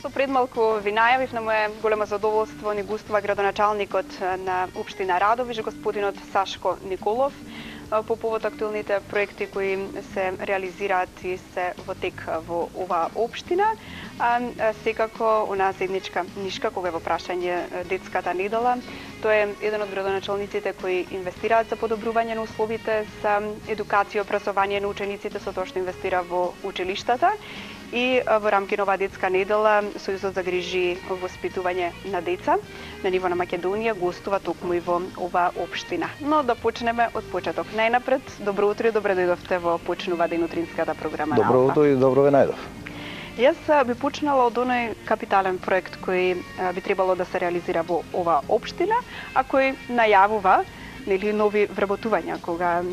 Со пред малку ви најавив, на мое големо задоволство ни гостува градоначалникот на општина Радовиш, господинот Сашко Николов, по повод актуелните проекти кои се реализираат и се во тек во оваа општина. Секако, она заедничка нишка, кога е во прашање детската недела, тој е еден од градоначалниците кои инвестираат за подобрување на условите за едукација и образование на учениците, со тоа што инвестира во училиштата. И во рамки на оваа детска недела, Сојузот за грижи во воспитување на деца на ниво на Македонија гостува токму и во оваа општина. Но да почнеме од почеток. Најнапред, добро утро и добре дојдовте во почнува денутринската програма. Добро утро и добро ве најдов. Јас би почнала од оној капитален проект кој би требало да се реализира во оваа општина, а кој најавува нови вработувања, кога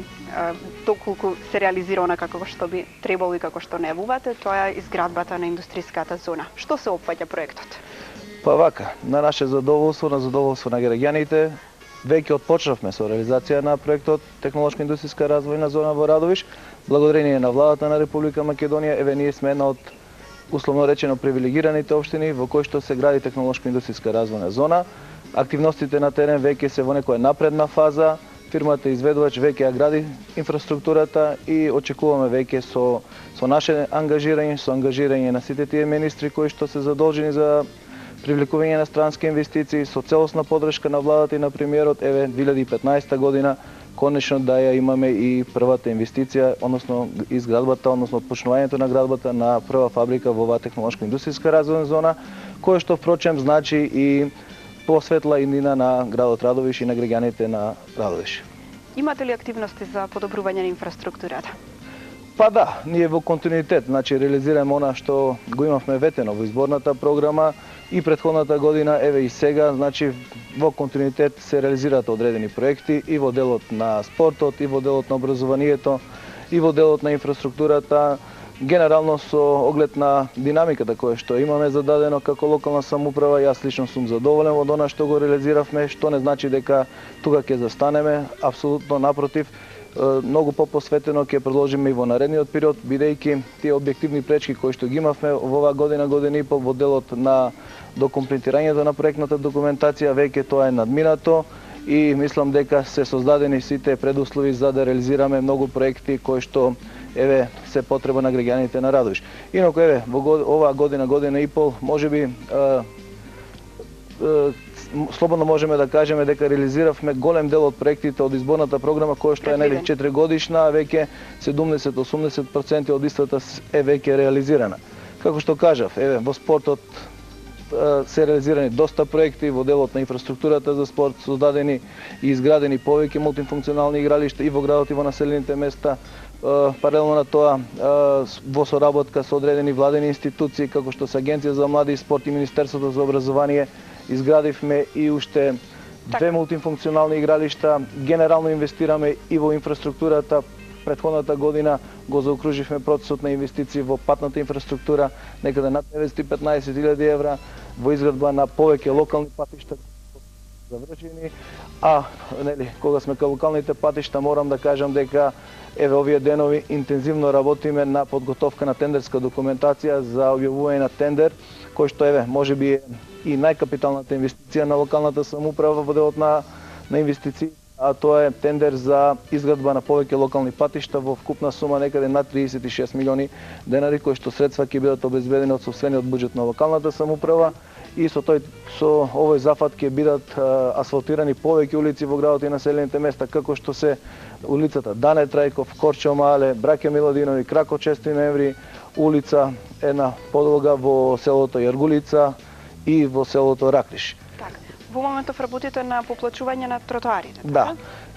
доколку се реализира она како што би требало и како што најавувате, тоа е изградбата на индустријската зона. Што се опфаќа проектот? Па вака, на наше задоволство, на задоволство на граѓаните, веќе отпочнавме со реализација на проектот Технолошко-индустријска развојна зона во Радовиш. Благодарение на владата на Република Македонија, еве ние сме една од условно речено привилегираните општини во кои што се гради Технолошко-индустријска развојна зона. Активностите на терен веќе се во некоја напредна фаза, фирмата изведувач веќе ја гради инфраструктурата и очекуваме веќе со наше ангажирање, со ангажирање на сите тие министри кои што се задолжени за привлекување на странски инвестиции, со целосна подршка на владата и на премиерот, еве 2015 година конечно да ја имаме и првата инвестиција, односно изградбата, односно отпочнувањето на градбата на прва фабрика во оваа технолошко-индустријска развојна зона, која што впрочем значи и посветла иднина на градот Радовиш и на граѓаните на Радовиш. Имате ли активности за подобрување на инфраструктурата? Па да, ние во континуитет, значи реализираме она што го имавме ветено во изборната програма и претходната година, еве и сега, значи во континуитет се реализираат одредени проекти и во делот на спортот, и во делот на образованието, и во делот на инфраструктурата. Генерално со оглед на динамиката која што имаме зададено како локална самоуправа, јас лично сум задоволен од она што го реализиравме, што не значи дека тука ќе застанеме, апсолутно напротив, многу попосветено ќе продолжиме и во наредниот период, бидејќи тие објективни пречки кои што ги имавме во оваа година и пол во делот на докомплетирањето на проектната документација, веќе тоа е надминато и мислам дека се создадени сите предуслови за да реализираме многу проекти кои што еве се потреба на граѓаните на Радовиш. Инаку еве во оваа година и пол, можеби слободно можеме да кажеме дека реализиравме голем дел од проектите од изборната програма која што е 4 годишна, веќе 70-80% од истата е веќе реализирана. Како што кажав, еве во спортот се реализирани доста проекти, во делот на инфраструктурата за спорт создадени и изградени повеќе мултифункционални игралишта и во градот и во населените места. Паралелно на тоа, во соработка со одредени владени институции, како што се Агенција за млади и спорт и Министерството за образование, изградивме и уште две мултифункционални игралишта. Генерално инвестираме и во инфраструктурата. Претходната година го заокруживме процесот на инвестиции во патната инфраструктура, некаде над 915.000 евра, во изградба на повеќе локални патишта завршени, кога сме кај локалните патишта, морам да кажам дека еве овие денови интензивно работиме на подготовка на тендерска документација за објавување на тендер, кој што еве можеби е и најкапиталната инвестиција на локалната самоуправа во делот на инвестиции, а тоа е тендер за изградба на повеќе локални патишта во вкупна сума некаде над 36 милиони денари, кои што средства ќе бидат обезбедени од сопствениот буџет на локалната самоуправа и со овој зафат ќе бидат асфалтирани повеќе улици во градот и населените места, како што се улицата Дане Трајков, Корчо Мале, Браќа Милодинови, Крако 6 ноември, улица една подолга во селото Јаргулица и во селото Раклиш. Во моментов работите на поплачување на тротоарите, така? Да.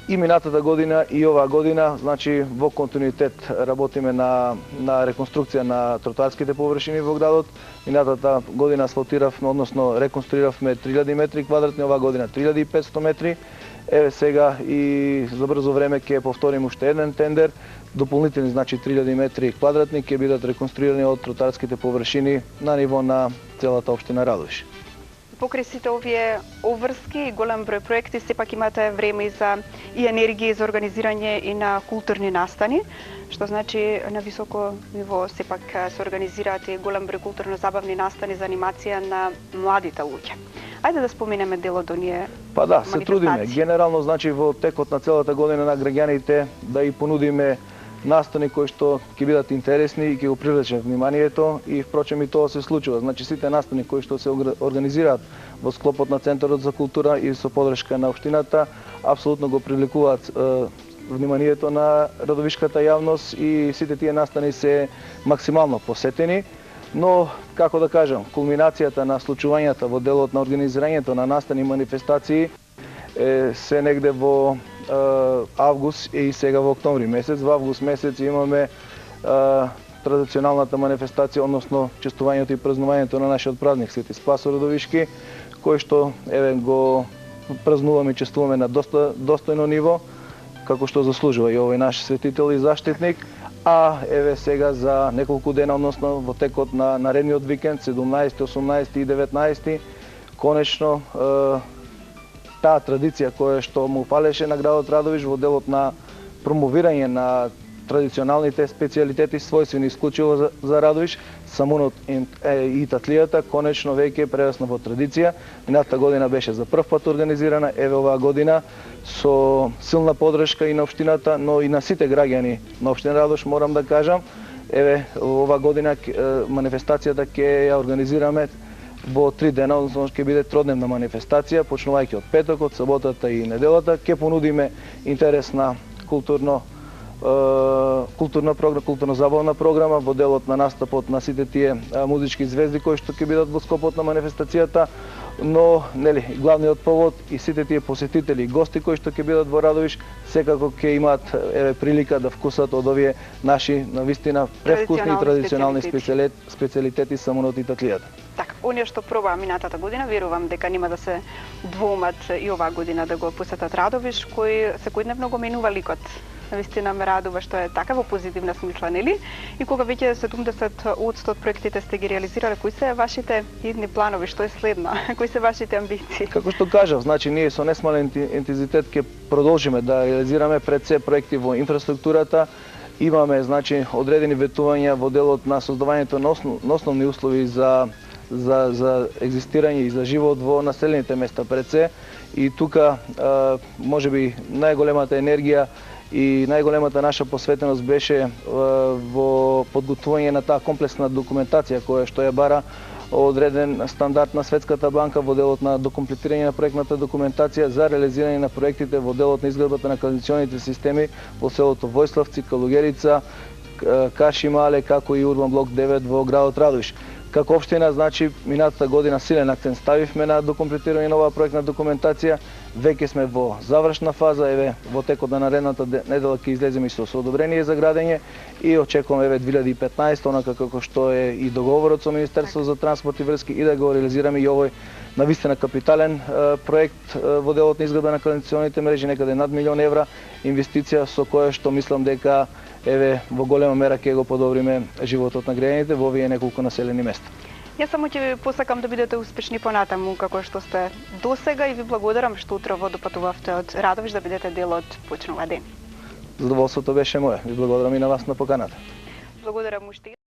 И минатата година и оваа година, значи во континуитет работиме на реконструкција на тротоарските површини во градот. Минатата година асфалтиравме, односно реконструиравме 3000 метри квадратни, оваа година 3500 метри. Еве сега и за брзо време ќе повториме уште еден тендер. Дополнителни, значи 3000 метри квадратни ќе бидат реконструирани од тротоарските површини на ниво на целата општина Радовиш. покрај сите овие обврски и голем број проекти, сепак имате време и енергија за организирање и на културни настани, што значи на високо ниво сепак се организираат и голем број културно-забавни настани за анимација на младите луѓе. Ајде да споменеме дел од оние Па да, се трудиме. Генерално, значи, во текот на целата година на граѓаните да и понудиме настани кои што ќе бидат интересни и ќе го привлечат вниманието и впрочем и тоа се случува. Значи сите настани кои што се организираат во склопот на Центарот за култура и со подршка на општината апсолутно го привлекуваат вниманието на радовишката јавност и сите тие настани се максимално посетени. Но, како да кажам, кулминацијата на случувањата во делот на организирањето на настани и манифестации се негде во август и сега во октомври месец. Во август месец имаме традиционалната манифестација, односно честувањето и празнувањето на нашиот празник Свети Спасо Радовишки, кој што го празнуваме и честуваме на доста достојно ниво, како што заслужува и овој наш светител и заштитник. А сега за неколку дена, односно во текот на наредниот викенд, 17, 18 и 19, конечно таа традиција која што му фалеше на градот Радовиш во делот на промовирање на традиционалните специјалитети својствени исклучиво за Радовиш, самунот и татлијата, конечно веќе прерасна во традиција. Минатата година беше за прв пат организирана, оваа година со силна поддршка и на општината, но и на сите граѓани на општина Радовиш, морам да кажам. Оваа година манифестацијата ќе ја организираме во 3 дена, односно ќе биде тродневна манифестација, почнувајќи од петокот, саботата и неделата. Ќе понудиме интересна културно-забавна програма во делот на настапот на сите тие музички звезди кои што ќе бидат во скопот на манифестацијата, но главниот повод и сите тие посетители и гости кои што ќе бидат во Радовиш секако ќе имаат прилика да вкусат од овие наши навистина превкусни и традиционални специјалитети самунот и татлијата. Така, оние што пробаа минатата година, верувам дека нема да се двоумат и оваа година да го посетат Радовиш, кој секојдневно го менува ликот. Навистина ме радува што е така во позитивна смисла, нели? И кога веќе 70% од проектите сте ги реализирале, кои се вашите идни планови, што е следно? Кои се вашите амбиции? Како што кажав, значи ние со несмален интензитет ќе продолжиме да реализираме пред се проекти во инфраструктурата. Имаме значи одредени ветувања во делот на создавањето на основни услови за екзистирање и за живот во населените места пред се. И тука можеби најголемата енергија и најголемата наша посветеност беше во подготвување на таа комплексна документација која што ја бара одреден стандард на Светската банка во делот на докомплетирање на проектната документација за реализирање на проектите во делот на изградбата на канализационите системи во селото Војславци, Калугерица, Каши Мале, како и Урбан блок 9 во градот Радовиш. Како општина, значи, минатата година силен акцент ставивме на докомплетирање на оваа проектна документација. Веќе сме во завршна фаза, во текот на наредната недела ќе излеземе со одобрение за градење и очекуваме 2015, онака како што е и договорот со Министерството за транспорт и врски, и да го реализираме и овој навистина капитален проект во делот на изградба на канализационите мрежи, некаде над €1.000.000 инвестиција со која што мислам дека во голема мера ќе го подобриме животот на граѓаните во овие неколку населени места. Јас само ќе ви посакам да бидете успешни понатаму како што сте досега и ви благодарам што утре допатувавте од Радовиш да бидете дел од почнува ден. Задоволството беше мое. Ви благодарам и на вас на поканата. Благодарам уште